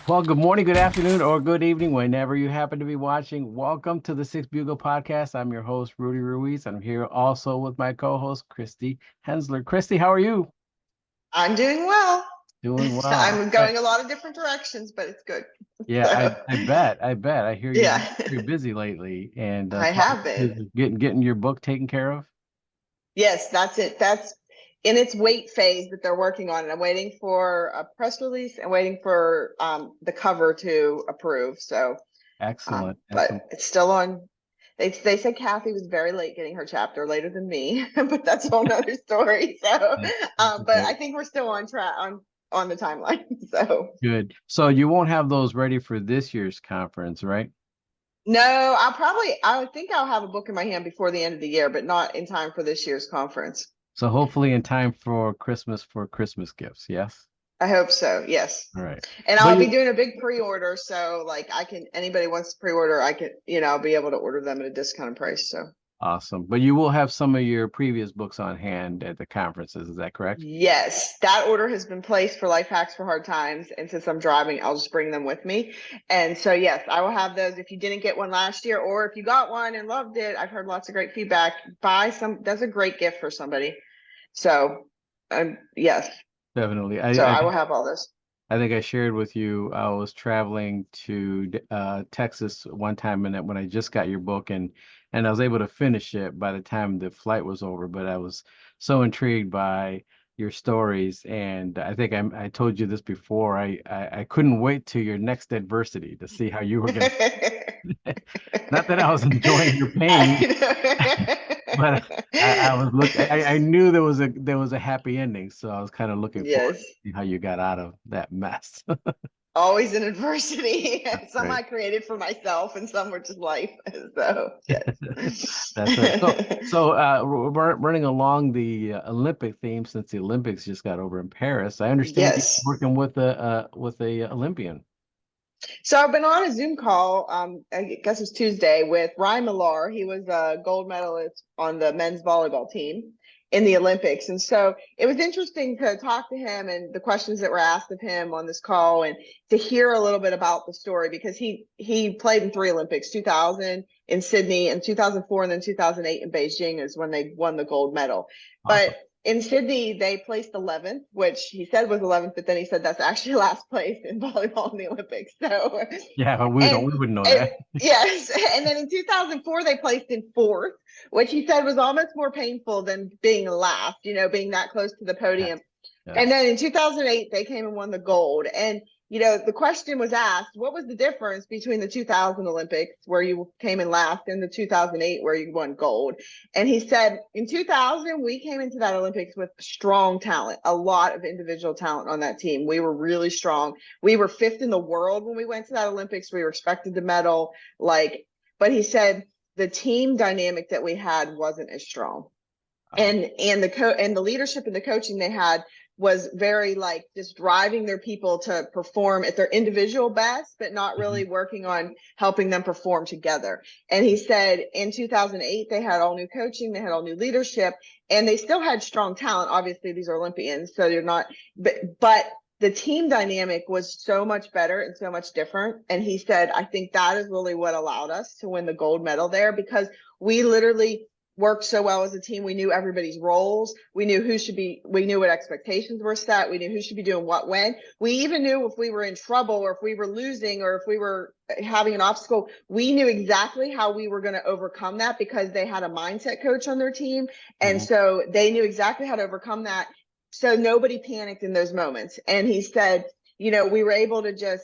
Well, good morning, good afternoon, or good evening, whenever you happen to be watching. Welcome to the Six Bugle Podcast. I'm your host, Rudy Ruiz. I'm here also with my co-host, Christy Hensler. Christy, how are you? I'm doing well. Doing well. I'm Okay. going a lot of different directions, but it's good. Yeah, I, So, I bet. I bet. I hear you've been yeah, pretty busy lately, and I talk have been. getting your book taken care of. Yes, that's it. That's in its wait phase that they're working on it. I'm waiting for a press release and waiting for the cover to approve. So, Excellent, but excellent. it's still on. They said Kathy was very late getting her chapter, later than me, but that's a whole nother story. So, That's but okay. I think we're still on track on the timeline. So. Good. So you won't have those ready for this year's conference, right? No, I would think I'll have a book in my hand before the end of the year, but not in time for this year's conference. So hopefully in time for Christmas gifts. Yes. I hope so. Yes. All right. And But I'll be you doing a big pre-order. So like anybody wants to pre-order, I'll be able to order them at a discounted price. So Awesome. But you will have some of your previous books on hand at the conferences. Is that correct? yes, that order has been placed for Life Hacks for Hard Times. And since I'm driving, I'll just bring them with me. And so, yes, I will have those. If you didn't get one last year, or if you got one and loved it, I've heard lots of great feedback. Buy some, that's a great gift for somebody. So, yes, Definitely. so I will have all this. I think I shared with you I was traveling to Texas one time and when I just got your book and I was able to finish it by the time the flight was over, but I was so intrigued by your stories and I think I told you this before. I couldn't wait to your next adversity to see how you were going to not that I was enjoying your pain, but I was I knew there was a happy ending, so I was kind of looking forward Yes, to see how you got out of that mess. always in adversity. That's Some right. I created for myself, and some were just life. So That's right. So yes. so we're running along the Olympic theme since the Olympics just got over in Paris. I understand you're Yes. working with a Olympian. So I've been on a Zoom call, I guess it's Tuesday, with Ryan Millar. He was a gold medalist on the men's volleyball team in the Olympics. And so it was interesting to talk to him and the questions that were asked of him on this call and to hear a little bit about the story because he played in three Olympics, 2000 in Sydney and 2004 and then 2008 in Beijing is when they won the gold medal. Awesome. But in Sydney, they placed 11th, which he said was 11th, but then he said that's actually last place in volleyball in the Olympics. So, Yeah, but and, we wouldn't know and that. yes, and then in 2004 they placed in fourth, which he said was almost more painful than being last. Being that close to the podium. Yes. And Yes. then in 2008 they came and won the gold. And the question was asked, what was the difference between the 2000 Olympics where you came in last and the 2008 where you won gold? And he said, in 2000, we came into that Olympics with strong talent, a lot of individual talent on that team. We were really strong. We were fifth in the world when we went to that Olympics. We were expected to medal. But he said the team dynamic that we had wasn't as strong Wow. and the leadership and the coaching they had was very like just driving their people to perform at their individual best but not really Mhm. working on helping them perform together. And he said in 2008 they had all new coaching, they had all new leadership, and they still had strong talent. Obviously these are Olympians, so they're not, but the team dynamic was so much better and so much different. And he said, I think that is really what allowed us to win the gold medal there because we literally worked so well as a team. We knew everybody's roles. We knew we knew what expectations were set. We knew who should be doing what when. We even knew if we were in trouble or if we were losing or if we were having an obstacle. We knew exactly how we were going to overcome that because they had a mindset coach on their team. And Mhm. so they knew exactly how to overcome that. So nobody panicked in those moments. And he said, we were able to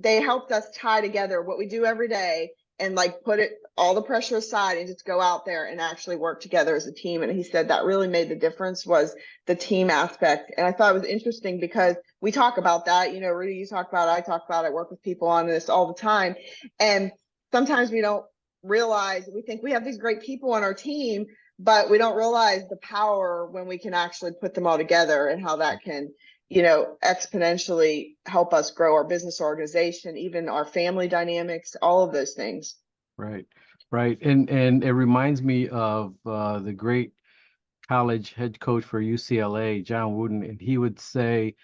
they helped us tie together what we do every day and like put it all the pressure aside and just go out there and actually work together as a team. And he said that really made the difference was the team aspect. And I thought it was interesting because we talk about that, Rudy, you talk about it, I talk about it, I work with people on this all the time. And sometimes we don't realize, we think we have these great people on our team, but we don't realize the power when we can actually put them all together and how that can exponentially help us grow our business organization, even our family dynamics, all of those things. Right. Right. And it reminds me of the great college head coach for UCLA, John Wooden, and he would say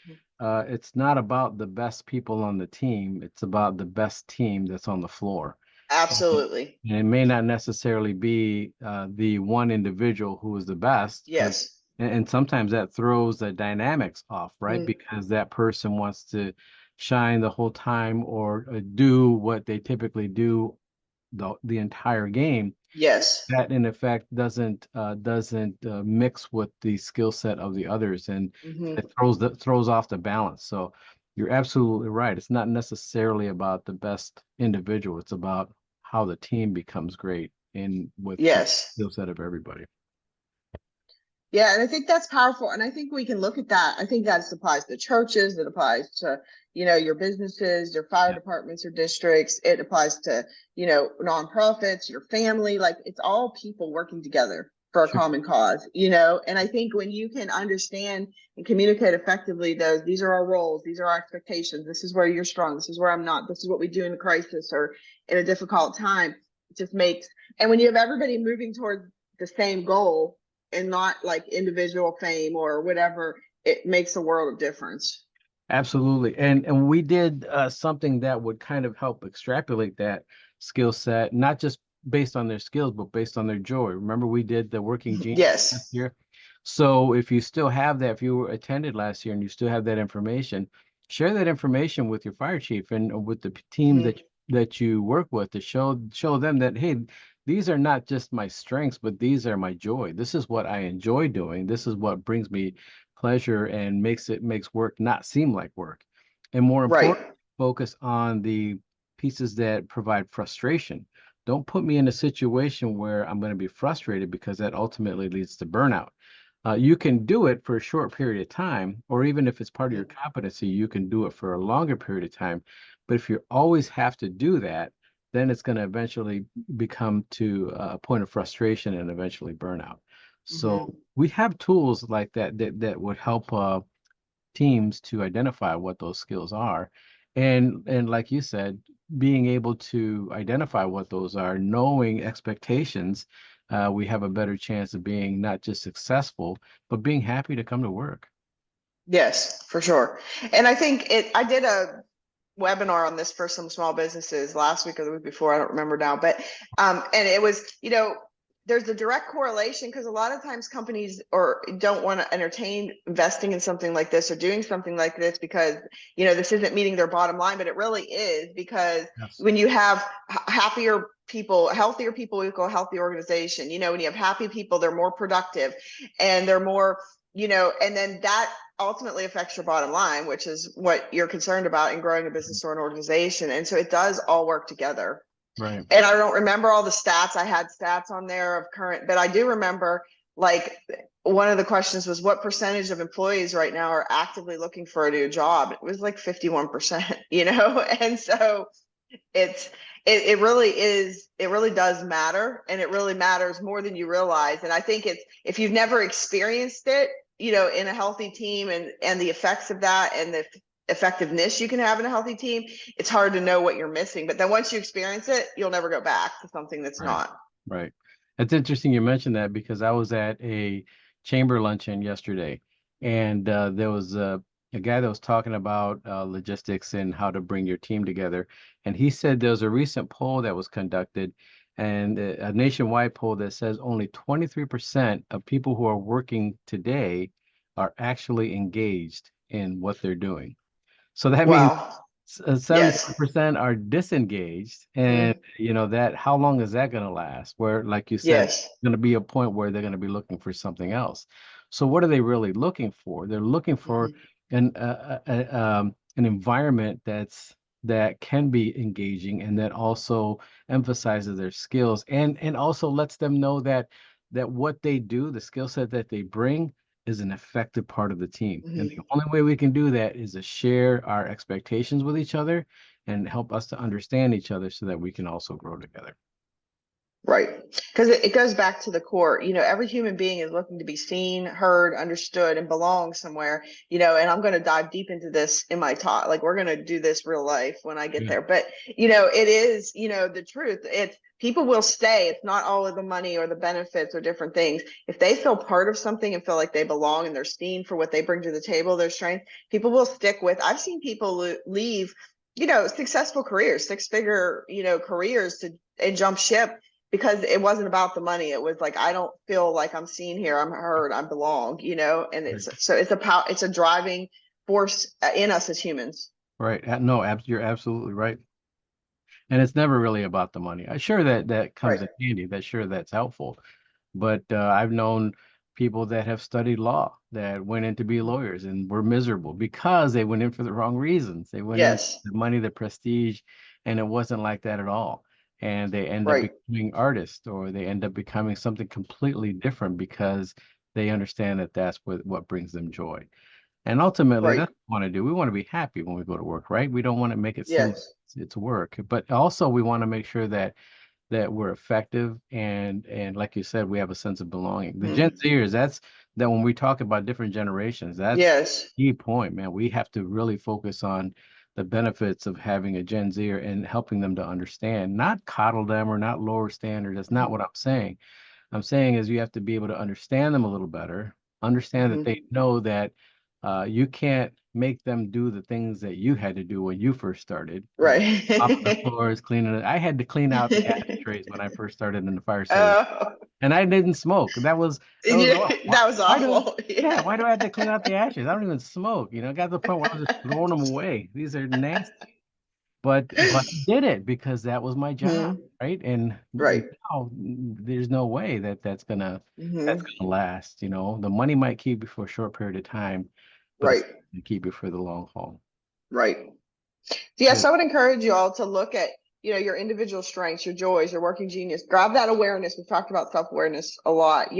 it's not about the best people on the team. It's about the best team that's on the floor. And Absolutely. it may not necessarily be the one individual who is the best, because Yes. and sometimes that throws the dynamics off, right? Mm, Because that person wants to shine the whole time or do what they typically do the entire game. yes. That in effect doesn't mix with the skill set of the others, and Hmm. it throws off the balance. So you're absolutely right. It's not necessarily about the best individual. It's about how the team becomes great in with the Yes. skill set of everybody. Yeah, and I think that's powerful. And I think we can look at that. I think that applies to churches, it applies to, your businesses, your fire Yeah, departments, your districts, it applies to, nonprofits, your family. Like it's all people working together for a sure. common cause, and I think when you can understand and communicate effectively these are our roles, these are our expectations, this is where you're strong, this is where I'm not, this is what we do in a crisis or in a difficult time, it just makes, and when you have everybody moving toward the same goal and not like individual fame or whatever, it makes a world of difference. Absolutely. And we did something that would kind of help extrapolate that skill set, not just based on their skills, but based on their joy. Remember, we did the working genius last Yes. year. So if you still have that, if you attended last year and you still have that information, share that information with your fire chief and with the team Hmm. that you work with to show them that, hey, these are not just my strengths, but these are my joy. This is what I enjoy doing. This is what brings me pleasure and makes work not seem like work. And more Right. important, focus on the pieces that provide frustration. Don't put me in a situation where I'm going to be frustrated, because that ultimately leads to burnout. You can do it for a short period of time, or even if it's part of your Hmm. competency, you can do it for a longer period of time. But if you always have to do that, then it's going to eventually become to a point of frustration and eventually burnout. So Hmm. we have tools like that would help teams to identify what those skills are. And like you said, being able to identify what those are, knowing expectations, we have a better chance of being not just successful, but being happy to come to work. Yes, for sure. And I think I did a webinar on this for some small businesses last week or the week before, I don't remember now, but and it was, there's a direct correlation because a lot of times companies or don't want to entertain investing in something like this or doing something like this because this isn't meeting their bottom line, but it really is, because Yes. when you have happier people, healthier people equal healthy organization. When you have happy people, they're more productive and they're more, and then that ultimately affects your bottom line, which is what you're concerned about in growing a business or an organization. And so it does all work together. Right. And I don't remember all the stats. I had stats on there of current, but I do remember, like, one of the questions was what percentage of employees right now are actively looking for a new job? It was like 51%, And so it's it really is, it really does matter, and it really matters more than you realize. And I think it's, if you've never experienced it, in a healthy team, and the effects of that and the effectiveness you can have in a healthy team, it's hard to know what you're missing. But then once you experience it, you'll never go back to something that's Right. not. Right. It's interesting you mentioned that, because I was at a chamber luncheon yesterday, and there was a guy that was talking about logistics and how to bring your team together. And he said there was a recent poll that was conducted, and a nationwide poll that says only 23% of people who are working today are actually engaged in what they're doing. So that means Wow. Yes. 75% are disengaged, and Hmm. that how long is that going to last? Where, like you said, Yes. going to be a point where they're going to be looking for something else. So what are they really looking for? They're looking for Hmm. an environment that can be engaging and that also emphasizes their skills, and also lets them know that what they do, the skill set that they bring, is an effective part of the team. And the Hmm. only way we can do that is to share our expectations with each other and help us to understand each other so that we can also grow together. Right. Because it goes back to the core. Every human being is looking to be seen, heard, understood, and belong somewhere, and I'm going to dive deep into this in my talk. Like, we're going to do this real life when I get Yeah. there. But, it is, the truth. It's people will stay. It's not all of the money or the benefits or different things. If they feel part of something and feel like they belong and they're seen for what they bring to the table, their strength, people will stick with. I've seen people leave, successful careers, six-figure, careers and jump ship because it wasn't about the money. It was like, I don't feel like I'm seen here, I'm heard, I belong, and Right. it's a driving force in us as humans. Right. No, you're absolutely right. And it's never really about the money. Sure that that Right. comes in handy. That sure that's helpful. But I've known people that have studied law that went in to be lawyers and were miserable because they went in for the wrong reasons. They went in for Yes. the money, the prestige, and it wasn't like that at all. And they end up Right. becoming artists or they end up becoming something completely different because they understand that that's what brings them joy. And ultimately, Right. that's what we want to do. We want to be happy when we go to work, right? We don't want to make it seem like Yes. it's work, but also we want to make sure that we're effective and like you said, we have a sense of belonging. The Gen Mhm. Zers, that's that when we talk about different generations, that's Yes. the key point, man. We have to really focus on the benefits of having a Gen Zer and helping them to understand, not coddle them or not lower standards. That's not what I'm saying. I'm saying is you have to be able to understand them a little better, understand that Mhm. they know that you can't make them do the things that you had to do when you first started. Mopping the Right. floors, cleaning it. I had to clean out the ashtrays when I first started in the fire service, Oh, and I didn't smoke. That was oh, that was why do awful. yeah, Yeah. why do I have to clean out the ashes? I don't even smoke. It got to the point where I was just throwing them away. These are nasty. But I did it because that was my job, Mhm. right? And Right. now there's no way that that's Mhm. gonna last. The money might keep you for a short period of time, but it's Right. not gonna keep you for the long haul. Right. Yeah. Yes, I would encourage you all to look at, your individual strengths, your joys, your working genius. Grab that awareness. We've talked about self-awareness a lot,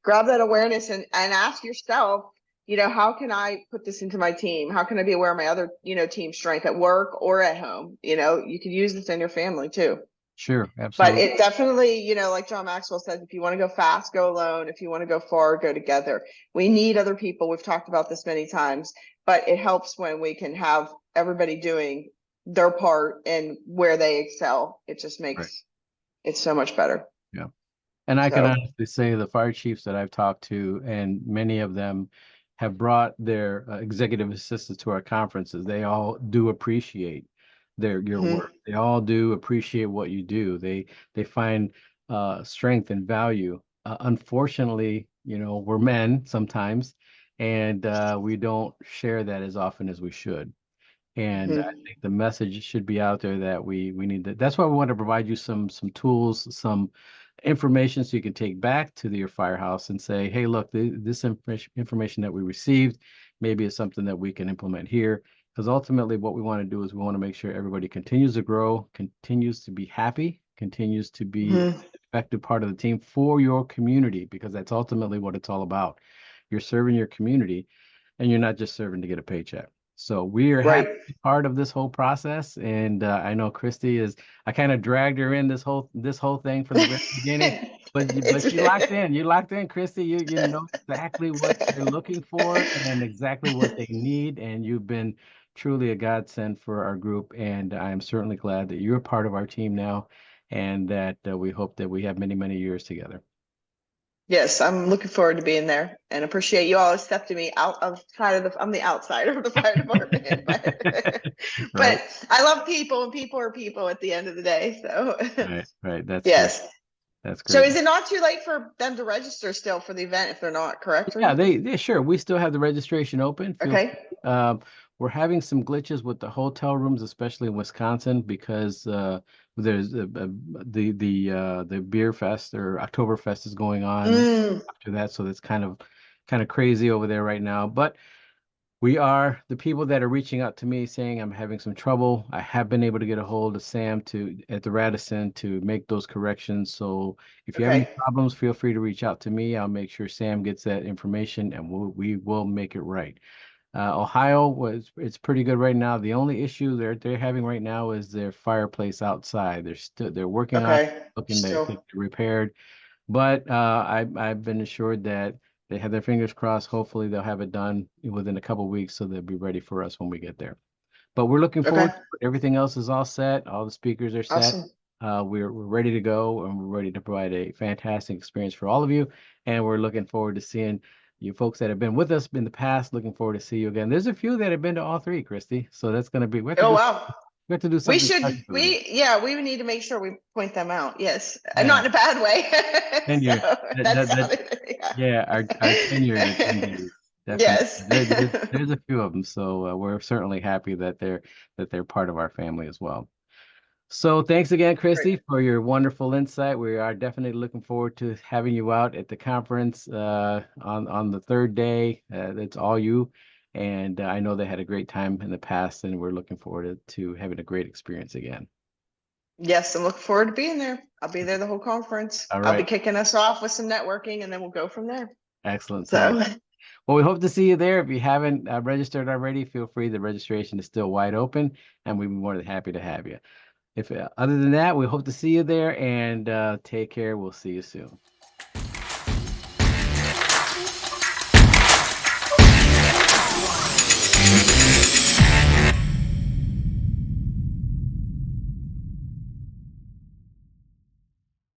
grab that awareness and ask yourself, how can I put this into my team? How can I be aware of my other, team strength at work or at home? You could use this in your family too. Sure, But absolutely. it definitely, like John Maxwell says, if you want to go fast, go alone. If you want to go far, go together. We need other people. We've talked about this many times, but it helps when we can have everybody doing their part and where they excel. It just Right. makes it so much better. Yeah. And I can So, honestly say the fire chiefs that I've talked to, and many of them have brought their executive assistants to our conferences. They all do appreciate your mhm. work. They all do appreciate what you do. They find strength and value. Unfortunately, we're men sometimes, and we don't share that as often as we should. And I Mhm. think the message should be out there that we need to. That's why we want to provide you some tools, some information so you can take back to your firehouse and say, hey, look, this information that we received maybe is something that we can implement here. Because ultimately, what we want to do is we want to make sure everybody continues to grow, continues to be happy, continues to be Mhm. an effective part of the team for your community, because that's ultimately what it's all about. You're serving your community, and you're not just serving to get a paycheck. So we are happy Right. to be part of this whole process, and I know Christy is. I kind of dragged her in this whole thing from the very beginning, but It's you locked in. You locked in, Christy. You know exactly what they're looking for and exactly what they need, and you've been truly a godsend for our group. And I am certainly glad that you're part of our team now, and that we hope that we have many years together. Yes, I'm looking forward to being there and appreciate you all accepting me out of side of I'm the outsider of the fire department, but Right, I love people and people are people at the end of the day. So right. That's great. yes. That's So great. is it not too late for them to register still for the event if they're not, correct, Yeah, Rudy? they sure. We still have the registration open. Feel free. Okay. We're having some glitches with the hotel rooms, especially in Wisconsin, because there's the beer fest or Oktoberfest is going on Mm, after that, so that's kind of crazy over there right now. But we are the people that are reaching out to me saying I'm having some trouble. I have been able to get a hold of Sam to at the Radisson to make those corrections. So if you have any okay. problems, feel free to reach out to me. I'll make sure Sam gets that information and we will make it right. Ohio it's pretty good right now. The only issue they're having right now is their fireplace outside. They're working on Okay. looking to Still. get it repaired. But I've been assured that they have their fingers crossed. Hopefully they'll have it done within a couple weeks so they'll be ready for us when we get there. But we're looking Okay. forward to it. Everything else is all set. All the speakers are set. Awesome. We're ready to go and we're ready to provide a fantastic experience for all of you. And we're looking forward to seeing you folks that have been with us in the past. Looking forward to see you again. There's a few that have been to all three, Christy. So that's going to be Oh, wow. we have to do We something special should, for them. yeah, we would need to make sure we point them out. Yes. Yeah, Not in a bad way. tenure. So That, that that, that, sounded, yeah, our tenured yeah. attendees. Definitely. Yes. There's a few of them. So we're certainly happy that they're part of our family as well. So thanks again, Great. Christy, for your wonderful insight. We are definitely looking forward to having you out at the conference on the third day. That's all you. And I know they had a great time in the past, and we're looking forward to having a great experience again. Yes, I'm looking forward to being there. I'll be there the whole conference. All I'll be right. kicking us off with some networking and then we'll go from there. Excellent. Sounds So, well. We hope to see you there. If you haven't registered already, feel free. The registration is still wide open, and we'd be more than happy to have you. If other than that, we hope to see you there and take care. We'll see you soon.